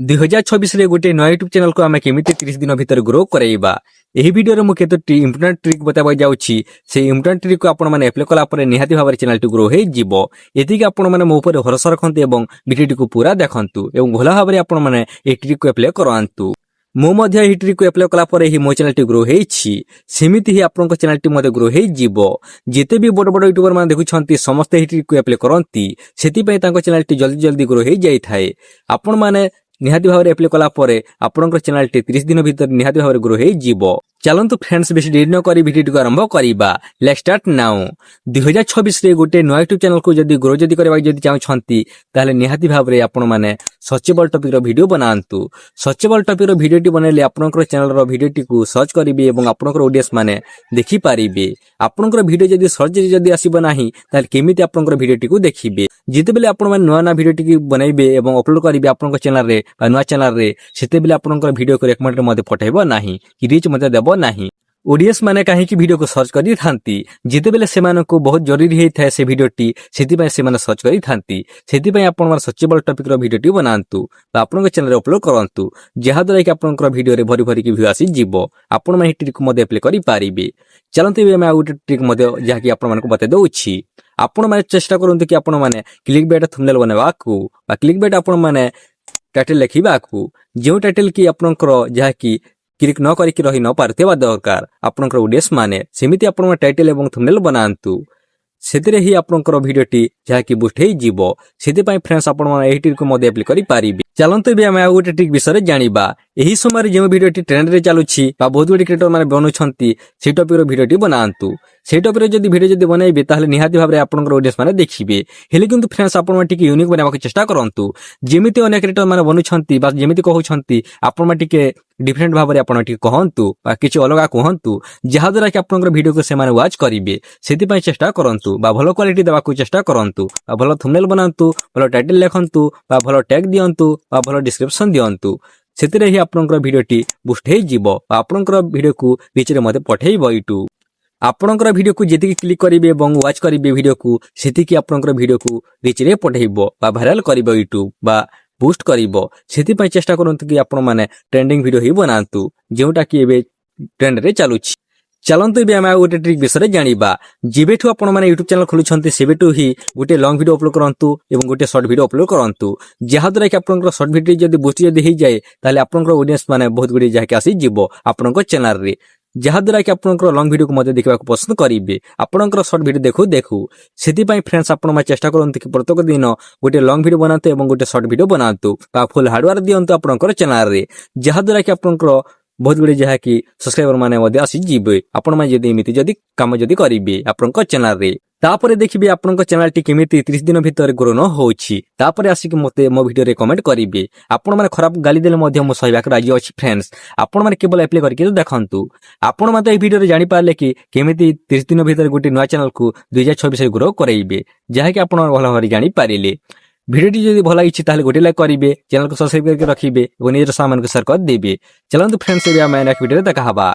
2026 गोटे नया YouTube channel को आम केमी 30 दिन भीतर ग्रो कराइबा। ଏହି ଭିଡିଓରେ ମୁଁ କେତୋଟି ଇମ୍ପୋର୍ଟାଣ୍ଟ ଟ୍ରିକ୍ ବତାଇବାକୁ ଯାଉଛି। ସେହି ଇମ୍ପୋର୍ଟାଣ୍ଟ ଟ୍ରିକ୍ କୁ ଆପଣମାନେ ଆପ୍ଲାଏ କଲା ପରେ ନିହାତି ଭାବରେ ଚ୍ୟାନେଲଟି ଗ୍ରୋ ହେଇଯିବ। ଏତିକି ଆପଣମାନେ ମୋ ଉପରେ ଭରସା ରଖନ୍ତୁ ଏବଂ ଭିଡିଓଟିକୁ ପୁରା ଦେଖନ୍ତୁ ଏବଂ ଭଲ ଭାବରେ ଆପଣମାନେ ଏହି ଟ୍ରିକ୍ କୁ ଆପ୍ଲାଏ କରାନ୍ତୁ। ମୁଁ ମଧ୍ୟ ଏହି ଟ୍ରିକ୍ କୁ ଆପ୍ଲାଏ କଲା ପରେ ହିଁ ମୋ ଚ୍ୟାନେଲଟି ଗ୍ରୋ ହେଇଛି। ସେମିତି ହିଁ ଆପଣଙ୍କ ଚ୍ୟାନେଲଟି ମଧ୍ୟ ଗ୍ରୋ ହେଇଯିବ। ଯେତେ ବି ବଡ଼ ବଡ଼ ୟୁଟ୍ୟୁବର ମାନେ ଦେଖୁଛନ୍ତି ସମସ୍ତେ ଏହି ଟ୍ରିକ୍ କୁ ଆପ୍ଲାଏ କରନ୍ତି, ସେଥିପାଇଁ ତାଙ୍କ ଚ୍ୟାନେଲଟି ଜଲ୍ଦି ଜଲ୍ଦି ଗ୍ରୋ ହେଇଯାଇଥାଏ। ଆପଣମାନେ ନିହାତି ଭାବରେ ଆପ୍ଲାଏ କଲା ପରେ ଆପଣଙ୍କ ଚ୍ୟାନେଲଟି 30 ଦିନ ଭିତରେ ନିହାତି ଭାବରେ ଗ୍ରୋ ହେଇଯିବ। ଚାଲନ୍ତୁ ଫ୍ରେଣ୍ଡସ୍, ବେଶୀ ଡେରି ନ କରି ଭିଡିଓଟିକୁ ଆରମ୍ଭ କରିବା। ଲେଟ୍ସ ଷ୍ଟାର୍ଟ ନାଉ। 2026 ରେ ଗୋଟେ ନୂଆ ୟୁଟ୍ୟୁବ ଚ୍ୟାନେଲକୁ ଯଦି ଗ୍ରୋ କରିବାକୁ ଚାହୁଁଛନ୍ତି, ତାହେଲେ ନିହାତି ଭାବରେ ଆପଣମାନେ ସର୍ଚେବଲ ଟପିକର ଭିଡିଓ ବନାନ୍ତୁ। ସର୍ଚେବଲ ଟପିକର ଭିଡିଓଟି ବନେଇଲେ ଆପଣଙ୍କର ଚ୍ୟାନେଲର ଭିଡିଓଟିକୁ ସର୍ଚ୍ଚ କରିବେ ଏବଂ ଆପଣଙ୍କର ଅଡିଏନ୍ସ ମାନେ ଦେଖିପାରିବେ। ଆପଣଙ୍କର ଭିଡିଓ ଯଦି ସର୍ଚ୍ଚରେ ଯଦି ଆସିବ ନାହିଁ, ତାହେଲେ କେମିତି ଆପଣଙ୍କର ଭିଡିଓଟିକୁ ଦେଖିବେ? ଯେତେବେଳେ ଆପଣମାନେ ନୂଆ ନୂଆ ଭିଡିଓଟିକୁ ବନେଇବେ ଏବଂ ଅପଲୋଡ କରିବେ ଆପଣଙ୍କ ଚ୍ୟାନେଲରେ ବା ନୂଆ ଚ୍ୟାନେଲରେ, ସେତେବେଳେ ଆପଣଙ୍କର ଭିଡିଓକୁ ରେକମେଣ୍ଡରେ ମଧ୍ୟ ପଠାଇବ ନାହିଁ କି ରିଚ୍ ମଧ୍ୟ ଦେବ ନାହିଁ। ଅଡିଏନ୍ସ ମାନେ କାହିଁକି ଭିଡିଓକୁ ସର୍ଚ୍ଚ କରିଥାନ୍ତି? ଯେତେବେଳେ ସେମାନଙ୍କୁ ବହୁତ ଜରୁରୀ ହେଇଥାଏ ସେ ଭିଡିଓଟି, ସେଥିପାଇଁ ସେମାନେ ସର୍ଚ୍ଚ କରିଥାନ୍ତି। ସେଥିପାଇଁ ଆପଣଙ୍କର ସର୍ଚେବଲ ଟପିକର ଭିଡିଓଟି ବନାନ୍ତୁ ବା ଆପଣଙ୍କ ଚ୍ୟାନେଲରେ ଅପଲୋଡ କରନ୍ତୁ, ଯାହାଦ୍ୱାରା କି ଆପଣଙ୍କର ଭିଡିଓରେ ଭରି ଭରିକି ଭ୍ୟୁ ଆସିଯିବ। ଆପଣମାନେ ଏହି ଟ୍ରିକ୍ ମଧ୍ୟ ଆପ୍ଲାଏ କରିପାରିବେ। ଚାଲନ୍ତୁ ଏବେ ଆମେ ଆଉ ଗୋଟେ ଟ୍ରିକ୍ ମଧ୍ୟ ଯାହାକି ଆପଣମାନଙ୍କୁ ବତାଇ ଦେଉଛି। ଆପଣମାନେ ଚେଷ୍ଟା କରନ୍ତୁ କି ଆପଣମାନେ କ୍ଲିକ୍ ବେଟ୍ ଥମ୍ବନେଲ୍ ବନେଇବାକୁ ବା କ୍ଲିକ୍ ବେଟ୍ ଆପଣମାନେ ଟାଇଟଲ ଲେଖିବାକୁ, ଯେଉଁ ଟାଇଟଲ କି ଆପଣଙ୍କର ଯାହାକି କ୍ଲିକ୍ ନ କରିକି ରହି ନ ପାରୁଥିବା ଦରକାର ଆପଣଙ୍କର ଅଡିଏନ୍ସ ମାନେ, ସେମିତି ଆପଣଙ୍କ ଟାଇଟଲ ଏବଂ ଥମ୍ବନେଲ୍ ବନାନ୍ତୁ। ସେଥିରେ ହିଁ ଆପଣଙ୍କର ଭିଡିଓଟି ଯାହାକି ବୁଷ୍ଟ ହେଇଯିବ। ସେଥିପାଇଁ ଫ୍ରେଣ୍ଡସ୍, ଆପଣମାନେ ଏହି ଟ୍ରିକ୍ ମଧ୍ୟ ଆପ୍ଲାଏ କରିପାରିବେ। ଚାଲନ୍ତୁ ଏବେ ଆମେ ଆଉ ଗୋଟେ ଟ୍ରିକ୍ ବିଷୟରେ ଜାଣିବା। ଏହି ସମୟରେ ଯେଉଁ ଭିଡିଓଟି ଟ୍ରେଣ୍ଡରେ ଚାଲୁଛି ବା ବହୁତ ଗୁଡ଼ିଏ କ୍ରିଏଟର ମାନେ ବନଉଛନ୍ତି, ସେହି ଟପିକର ଭିଡିଓଟି ବନାନ୍ତୁ। ସେହି ଟପିକରେ ଯଦି ଭିଡିଓ ଯଦି ବନେଇବେ, ତାହେଲେ ନିହାତି ଭାବରେ ଆପଣଙ୍କର ଅଡିଏନ୍ସ ମାନେ ଦେଖିବେ। ହେଲେ କିନ୍ତୁ ଫ୍ରେଣ୍ଡସ୍, ଆପଣମାନେ ଟିକେ ୟୁନିକ୍ ବନାଇବାକୁ ଚେଷ୍ଟା କରନ୍ତୁ। ଯେମିତି ଅନେକ କ୍ରିଏଟର ମାନେ ବନୁଛନ୍ତି ବା ଯେମିତି କହୁଛନ୍ତି, ଆପଣମାନେ ଟିକେ ଡିଫରେଣ୍ଟ ଭାବରେ ଆପଣ ଟିକେ କହନ୍ତୁ ବା କିଛି ଅଲଗା କୁହନ୍ତୁ, ଯାହାଦ୍ୱାରା କି ଆପଣଙ୍କର ଭିଡିଓକୁ ସେମାନେ ୱାଚ୍ କରିବେ। ସେଥିପାଇଁ ଚେଷ୍ଟା କରନ୍ତୁ ବା ଭଲ କ୍ୱାଲିଟି ଦେବାକୁ ଚେଷ୍ଟା କରନ୍ତୁ ବା ଭଲ ଥମ୍ବନେଲ୍ ବନାନ୍ତୁ, ଭଲ ଟାଇଟଲ ଲେଖନ୍ତୁ ବା ଭଲ ଟ୍ୟାଗ ଦିଅନ୍ତୁ ବା ଭଲ ଡିସ୍କ୍ରିପସନ ଦିଅନ୍ତୁ। ସେଥିରେ ହିଁ ଆପଣଙ୍କର ଭିଡିଓଟି ବୁଷ୍ଟ ହେଇଯିବ ବା ଆପଣଙ୍କର ଭିଡିଓକୁ ରିଚରେ ମଧ୍ୟ ପଠେଇବ ୟୁଟ୍ୟୁବ। ଆପଣଙ୍କର ଭିଡିଓକୁ ଯେତିକି କ୍ଲିକ୍ କରିବେ ଏବଂ ୱାଚ୍ କରିବେ ଭିଡିଓକୁ, ସେତିକି ଆପଣଙ୍କର ଭିଡିଓକୁ ରିଚରେ ପଠେଇବ ବା ଭାଇରାଲ କରିବ ୟୁଟ୍ୟୁବ ବା ବୁଷ୍ଟ କରିବ। ସେଥିପାଇଁ ଚେଷ୍ଟା କରନ୍ତୁ କି ଆପଣମାନେ ଟ୍ରେଣ୍ଡିଂ ଭିଡିଓ ହିଁ ବନାନ୍ତୁ, ଯେଉଁଟା କି ଏବେ ଟ୍ରେଣ୍ଡରେ ଚାଲୁଛି। ଚାଲନ୍ତୁ ଏବେ ଆମେ ଆଉ ଗୋଟେ ଟ୍ରିକ୍ ବିଷୟରେ ଜାଣିବା। ଯେବେଠୁ ଆପଣମାନେ ୟୁଟ୍ୟୁବ ଚ୍ୟାନେଲ ଖୋଲୁଛନ୍ତି, ସେବେଠୁ ହିଁ ଗୋଟେ ଲଙ୍ଗ ଭିଡିଓ ଅପଲୋଡ କରନ୍ତୁ ଏବଂ ଗୋଟେ ସର୍ଟ ଭିଡିଓ ଅପଲୋଡ କରନ୍ତୁ, ଯାହାଦ୍ୱାରା କି ଆପଣଙ୍କର ସର୍ଟ ଭିଡିଓ ଯଦି ବୁଷ୍ଟ ଯଦି ହେଇଯାଏ, ତାହେଲେ ଆପଣଙ୍କର ଅଡିଏନ୍ସ ମାନେ ବହୁତ ଗୁଡ଼ିଏ ଯାହାକି ଆସିଯିବ ଆପଣଙ୍କ ଚ୍ୟାନେଲରେ, ଯାହାଦ୍ୱାରା କି ଆପଣଙ୍କର ଲଙ୍ଗ ଭିଡିଓକୁ ମଧ୍ୟ ଦେଖିବାକୁ ପସନ୍ଦ କରିବେ ଆପଣଙ୍କର ସର୍ଟ ଭିଡିଓ ଦେଖୁ। ସେଥିପାଇଁ ଫ୍ରେଣ୍ଡସ୍, ଆପଣମାନେ ଚେଷ୍ଟା କରନ୍ତୁ କି ପ୍ରତ୍ୟେକ ଦିନ ଗୋଟେ ଲଙ୍ଗ ଭିଡିଓ ବନାନ୍ତୁ ଏବଂ ଗୋଟେ ସର୍ଟ ଭିଡିଓ ବନାନ୍ତୁ ବା ଫୁଲ ହାର୍ଡୱାର୍କ ଦିଅନ୍ତୁ ଆପଣଙ୍କର ଚ୍ୟାନେଲରେ, ଯାହାଦ୍ୱାରା କି ଆପଣଙ୍କର ବହୁତ ଗୁଡ଼ିଏ ଯାହାକି ସବସ୍କ୍ରାଇବର ମାନେ ମଧ୍ୟ ଆସିଯିବେ। ଆପଣମାନେ ଯଦି ଏମିତି ଯଦି କାମ ଯଦି କରିବେ ଆପଣଙ୍କ ଚ୍ୟାନେଲରେ, ତାପରେ ଦେଖିବେ ଆପଣଙ୍କ ଚ୍ୟାନେଲଟି କେମିତି 30 ଦିନ ଭିତରେ ଗ୍ରୋ ନ ହେଉଛି। ତାପରେ ଆସିକି ମୋତେ ମୋ ଭିଡିଓରେ କମେଣ୍ଟ କରିବେ। ଆପଣମାନେ ଖରାପ ଗାଳି ଦେଲେ ମଧ୍ୟ ମୁଁ ସହିବାକୁ ରାଜି ଅଛି ଫ୍ରେଣ୍ଡସ୍। ଆପଣମାନେ କେବଳ ଆପ୍ଲାଏ କରିକି ଦେଖନ୍ତୁ। ଆପଣମାନେ ଏହି ଭିଡିଓରେ ଜାଣିପାରିଲେ କି କେମିତି 30 ଦିନ ଭିତରେ ଗୋଟେ ନୂଆ ଚ୍ୟାନେଲକୁ 2026ରେ ଗ୍ରୋ କରାଇବେ, ଯାହାକି ଆପଣ ଭଲ ଭାବରେ ଜାଣିପାରିଲେ। ଭିଡିଓଟି ଯଦି ଭଲ ହେଇଛି ତାହେଲେ ଗୋଟେ ଲାଇକ୍ କରିବେ, ଚ୍ୟାନେଲକୁ ସବସ୍କ୍ରାଇବ କରିକି ରଖିବେ ଏବଂ ନିଜର ସାଙ୍ଗମାନଙ୍କୁ ସେୟାର କରିଦେବେ। ଚାଲନ୍ତୁ ଫ୍ରେଣ୍ଡସ୍, ଏବେ ଆମେ ନେକ୍ସଟ ଭିଡିଓରେ ଦେଖା ହବା।